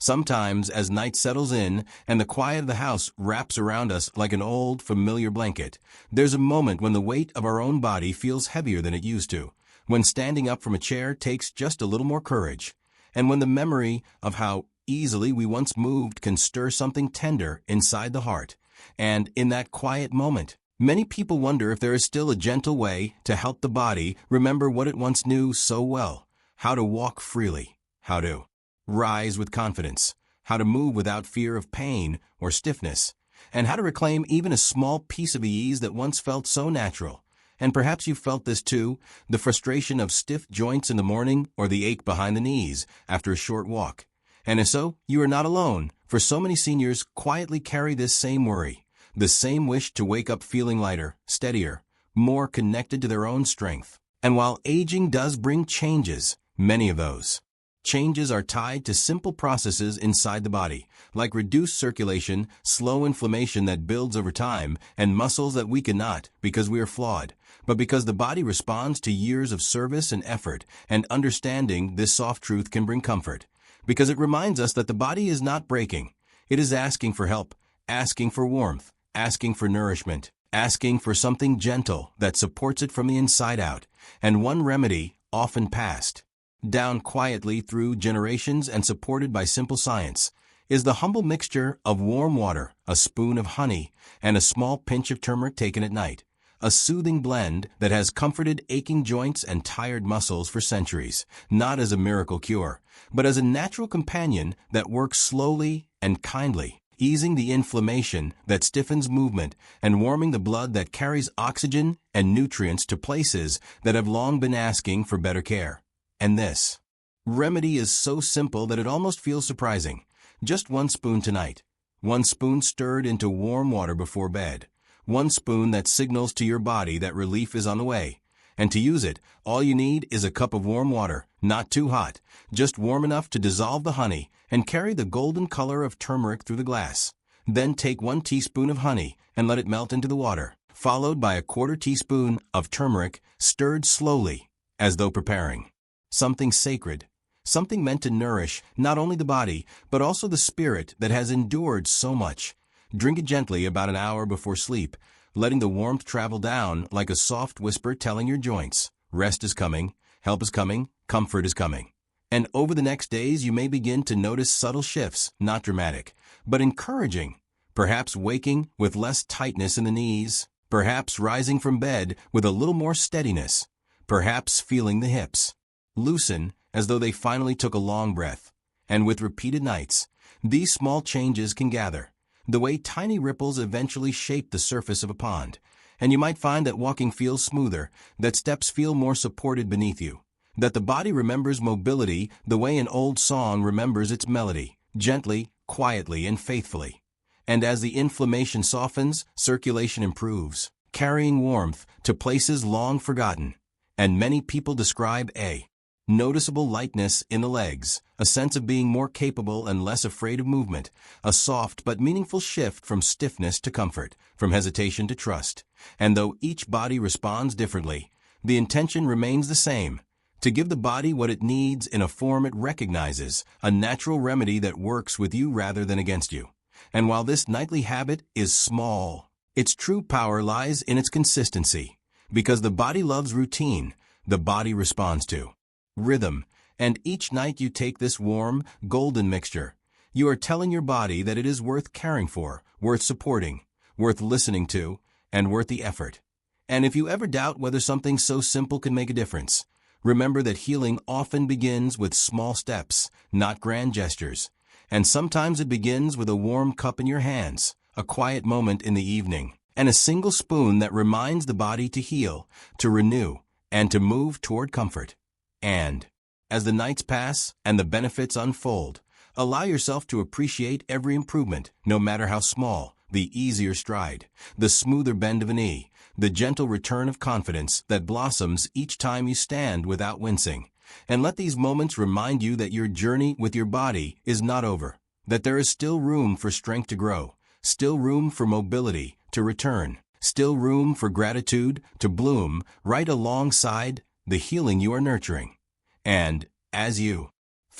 Sometimes, as night settles in and the quiet of the house wraps around us like an old, familiar blanket, there's a moment when the weight of our own body feels heavier than it used to, when standing up from a chair takes just a little more courage, and when the memory of how easily we once moved can stir something tender inside the heart. And in that quiet moment, many people wonder if there is still a gentle way to help the body remember what it once knew so well: how to walk freely, how to rise with confidence, how to move without fear of pain or stiffness, and how to reclaim even a small piece of ease that once felt so natural. And perhaps you felt this too, the frustration of stiff joints in the morning or the ache behind the knees after a short walk. And if so, you are not alone, for so many seniors quietly carry this same worry, the same wish to wake up feeling lighter, steadier, more connected to their own strength. And while aging does bring changes, many of those changes are tied to simple processes inside the body, like reduced circulation, slow inflammation that builds over time, and muscles that weaken not because we are flawed, but because the body responds to years of service and effort. And understanding this soft truth can bring comfort, because it reminds us that the body is not breaking. It is asking for help, asking for warmth, asking for nourishment, asking for something gentle that supports it from the inside out. And one remedy, often passed down quietly through generations and supported by simple science, is the humble mixture of warm water, a spoon of honey, and a small pinch of turmeric taken at night. A soothing blend that has comforted aching joints and tired muscles for centuries, not as a miracle cure, but as a natural companion that works slowly and kindly, easing the inflammation that stiffens movement and warming the blood that carries oxygen and nutrients to places that have long been asking for better care. And this remedy is so simple that it almost feels surprising. Just 1 spoon tonight. 1 spoon stirred into warm water before bed. 1 spoon that signals to your body that relief is on the way. And to use it, all you need is a cup of warm water, not too hot, just warm enough to dissolve the honey and carry the golden color of turmeric through the glass. Then take 1 teaspoon of honey and let it melt into the water, followed by a 1/4 teaspoon of turmeric stirred slowly, as though preparing something sacred, something meant to nourish not only the body, but also the spirit that has endured so much. Drink it gently about an hour before sleep, letting the warmth travel down like a soft whisper telling your joints, rest is coming, help is coming, comfort is coming. And over the next days you may begin to notice subtle shifts, not dramatic, but encouraging. Perhaps waking with less tightness in the knees, perhaps rising from bed with a little more steadiness, perhaps feeling the hips loosen as though they finally took a long breath. And with repeated nights, these small changes can gather, the way tiny ripples eventually shape the surface of a pond. And you might find that walking feels smoother, that steps feel more supported beneath you, that the body remembers mobility the way an old song remembers its melody, gently, quietly, and faithfully. And as the inflammation softens, circulation improves, carrying warmth to places long forgotten. And many people describe a noticeable lightness in the legs, a sense of being more capable and less afraid of movement, a soft but meaningful shift from stiffness to comfort, from hesitation to trust. And though each body responds differently, the intention remains the same: to give the body what it needs in a form it recognizes, a natural remedy that works with you rather than against you. And while this nightly habit is small, its true power lies in its consistency, because the body loves routine, the body responds to rhythm. And each night you take this warm, golden mixture, you are telling your body that it is worth caring for, worth supporting, worth listening to, and worth the effort. And if you ever doubt whether something so simple can make a difference, remember that healing often begins with small steps, not grand gestures. And sometimes it begins with a warm cup in your hands, a quiet moment in the evening, and a single spoon that reminds the body to heal, to renew, and to move toward comfort. And as the nights pass and the benefits unfold, allow yourself to appreciate every improvement, no matter how small: the easier stride, the smoother bend of a knee, the gentle return of confidence that blossoms each time you stand without wincing. And let these moments remind you that your journey with your body is not over, that there is still room for strength to grow, still room for mobility to return, still room for gratitude to bloom right alongside the healing you are nurturing. And as you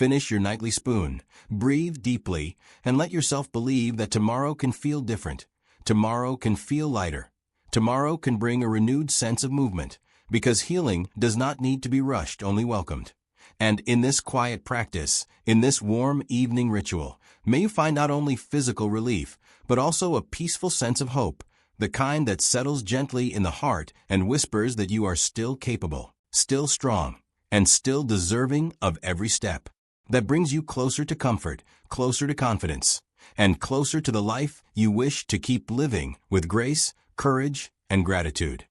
Finish your nightly spoon, breathe deeply, and let yourself believe that tomorrow can feel different. Tomorrow can feel lighter. Tomorrow can bring a renewed sense of movement, because healing does not need to be rushed, only welcomed. And in this quiet practice, in this warm evening ritual, may you find not only physical relief, but also a peaceful sense of hope, the kind that settles gently in the heart and whispers that you are still capable, still strong, and still deserving of every step. That brings you closer to comfort, closer to confidence, and closer to the life you wish to keep living with grace, courage, and gratitude.